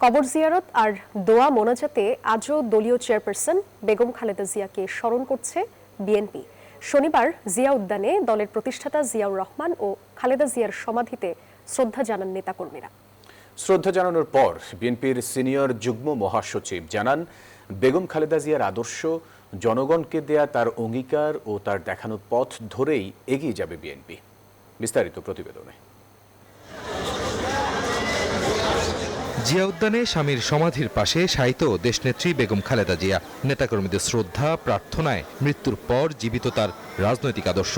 কবর জিয়ারত আর দোয়া মোনাজাতে আজও দলীয় চেয়ারপারসন বেগম খালেদা জিয়াকে স্মরণ করছে বিএনপি। শনিবার জিয়া উদ্যানে দলের প্রতিষ্ঠাতা জিয়াউর রহমান ও খালেদা জিয়ার সমাধিতে শ্রদ্ধা জানান নেতাকর্মীরা। শ্রদ্ধা জানানোর পর বিএনপির সিনিয়র যুগ্ম মহাসচিব জানান, বেগম খালেদা জিয়ার আদর্শ, জনগণকে দেয়া তার অঙ্গীকার ও তার দেখানো পথ ধরেই এগিয়ে যাবে বিএনপি। বিস্তারিত প্রতিবেদনে। জিয়া উদ্যানে স্বামীর সমাধির পাশে শায়িত দেশনেত্রী বেগম খালেদা জিয়া। নেতাকর্মীদের শ্রদ্ধা প্রার্থনায় মৃত্যুর পর জীবিত তার রাজনৈতিক আদর্শ।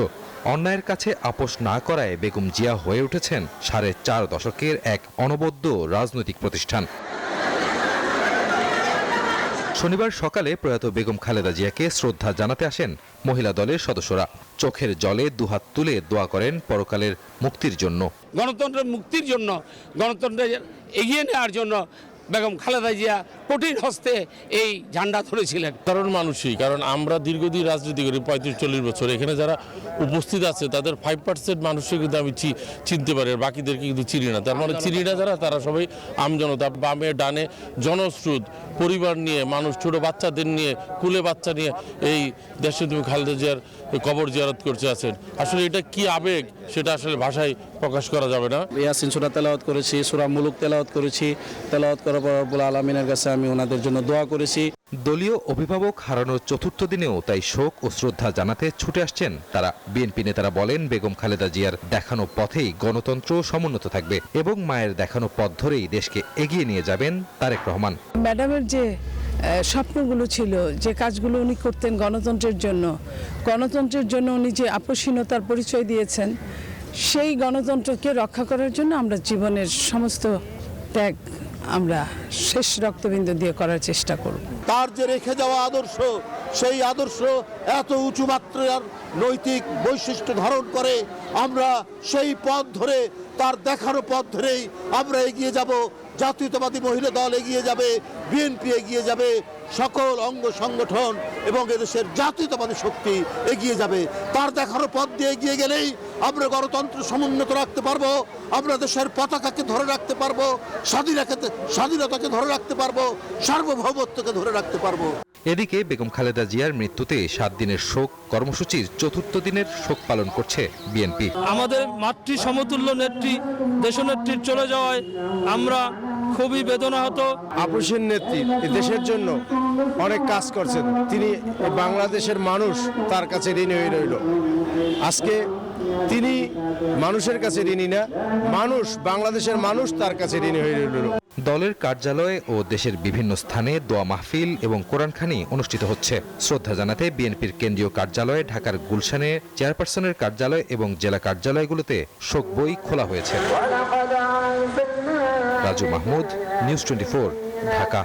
অন্যায়ের কাছে আপোষ না করায় বেগম জিয়া হয়ে উঠেছেন 4.5 দশকের এক অনবদ্য রাজনৈতিক প্রতিষ্ঠান। শনিবার সকালে প্রয়াত বেগম খালেদা জিয়াকে শ্রদ্ধা জানাতে আসেন মহিলা দলের সদস্যরা। চোখের জলে দুহাত তুলে দোয়া করেন পরকালের মুক্তির জন্য। গণতন্ত্রের মুক্তির জন্য, গণতন্ত্রের এগিয়ে নেওয়ার জন্য বেগম খালেদা জিয়া কঠিন হস্তে এই ঝান্ডা ধরেছিলেন। কারণ মানুষই, কারণ আমরা দীর্ঘদিন রাজনীতি করি, 35-40 বছর। এখানে যারা উপস্থিত আছে তাদের 5% মানুষকে কিন্তু আমি চিনতে পারি, আর বাকিদেরকে কিন্তু চিনি না। তার মানে চিনি না যারা, তারা সবাই আমজনতা। বামে ডানে জনস্রোত, পরিবার নিয়ে মানুষ, ছোট বাচ্চাদের নিয়ে, কুলে বাচ্চা নিয়ে এই দেশে তুমি খালেদা জিয়ার কবর জিয়ারত করতে আছেন। আসলে এটা কি আবেগ, সেটা আসলে ভাষায় প্রকাশ করা যাবে না। ইয়াসিন সূরা তেলাওয়াত করেছি, সূরা মুলুক তেলাওয়াত করেছি। তেলাওয়াত করার পর রব্বুল আলামিনের কাছে আমি ওনাদের জন্য দোয়া করেছি। দলীয় অভিভাবক হারানোর 4র্থ দিনেও তাই শোক ও শ্রদ্ধা জানাতে ছুটে আসছেন তারা। বিএনপি নেতারা বলেন, বেগম খালেদা জিয়ার দেখানো পথেই গণতন্ত্র সমুন্নত থাকবে এবং মায়ের দেখানো পথ ধরেই দেশকে এগিয়ে নিয়ে যাবেন তারেক রহমান। ম্যাডামের যে স্বপ্নগুলো ছিল, যে কাজগুলো উনি করতেন গণতন্ত্রের জন্য উনি যে আপোষহীনতার পরিচয় দিয়েছেন, সেই গণতন্ত্রকে রক্ষা করার জন্য আমরা জীবনের সমস্ত ত্যাগ আমরা শেষ রক্তবিন্দু দিয়ে করার চেষ্টা করব। তার যে রেখে যাওয়া আদর্শ, সেই আদর্শ এত উঁচু মাত্রার নৈতিক বৈশিষ্ট্য ধারণ করে। আমরা সেই পথ ধরে, তার দেখানো পথ ধরেই আমরা এগিয়ে যাব। জাতীয়তাবাদী মহিলা দল এগিয়ে যাবে, বিএনপি এগিয়ে যাবে, সকল অঙ্গ সংগঠন এবং এদেশের জাতীয়তাবাদী শক্তি এগিয়ে যাবে। তার দেখানো পথ দিয়ে এগিয়ে গেলেই আমরা গণতন্ত্র সমুন্নত রাখতে পারবো, আমরা দেশের পতাকাকে ধরে রাখতে পারবো, স্বাধীনতাকে ধরে রাখতে পারবো, সার্বভৌমত্বকে ধরে রাখতে পারবো। এদিকে বেগম খালেদা জিয়ার মৃত্যুতে 7 দিনের শোক কর্মসূচির 4র্থ দিনের শোক পালন করছে বিএনপি। আমাদের মাতৃ সমতুল্য নেত্রী, দেশনেত্রীর চলে যাওয়ায় আমরা খুবই বেদনাহত। আপোষের নেত্রী দেশের জন্য অনেক কাজ করছেন। তিনি বাংলাদেশের মানুষ তার কাছে ঋণী হয়ে রইল। আজকে তিনি মানুষের কাছে ঋণী না, বাংলাদেশের মানুষ তার কাছে ঋণী হয়ে রইল। দলের কার্যালয়ে ও দেশের বিভিন্ন স্থানে দোয়া মাহফিল এবং কোরআনখানি অনুষ্ঠিত হচ্ছে। শ্রদ্ধা জানাতে বিএনপির কেন্দ্রীয় কার্যালয়ে, ঢাকার গুলশানে চেয়ারপারসনের কার্যালয় এবং জেলা কার্যালয়গুলোতে শোক বই খোলা হয়েছে। রাজু মাহমুদ, নিউজ 24, ঢাকা।